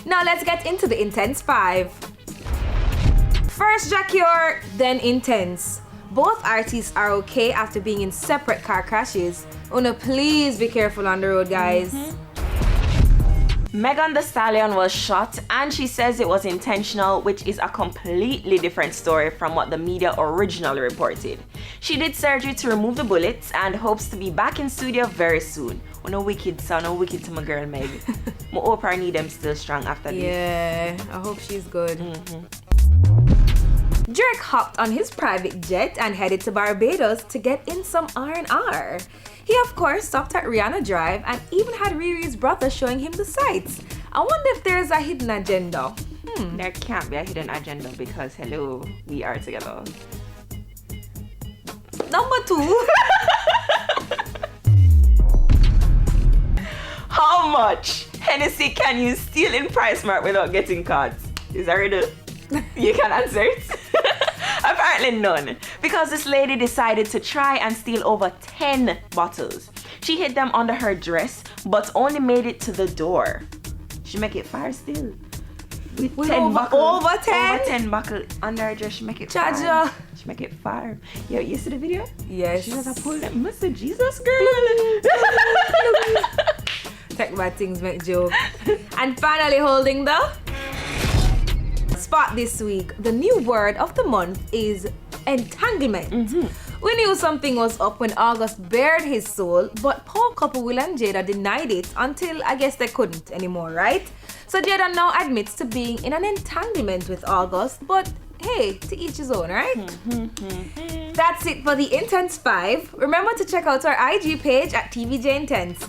Now let's get into the Intense 5. First Jacure, then Intense. Both artists are okay after being in separate car crashes. Oh no, please be careful on the road, guys. Megan Thee Stallion was shot and she says it was intentional, which is a completely different story from what the media originally reported. She did surgery to remove the bullets and hopes to be back in studio very soon. Oh no wicked son, no wicked to my girl Meg. My hope I need them still strong after this. Yeah, I hope she's good. Drake hopped on his private jet and headed to Barbados to get in some R&R. He of course stopped at Rihanna Drive and even had Riri's brother showing him the sights. I wonder if there's a hidden agenda. There can't be a hidden agenda because hello, we are together. Number 2. How much Hennessy can you steal in Price Mart without getting caught? Is that riddle? You can answer it. Apparently none, because this lady decided to try and steal over 10 bottles. She hid them under her dress, but only made it to the door. She make it fire still. With 10 buckle, over 10? Over 10 buckle under her dress, she make it Jaja. fire. She make it fire. Yo, you see the video? Yes. She just pulled that Mr. Jesus girl. Take bad things make joke. And finally holding the spot this week, the new word of the month is entanglement. We knew something was up when August bared his soul, but poor couple Will and Jada denied it until I guess they couldn't anymore, right? So Jada now admits to being in an entanglement with August, but hey, to each his own, right? That's it for the Intense 5. Remember to check out our IG page at TVJ Intense.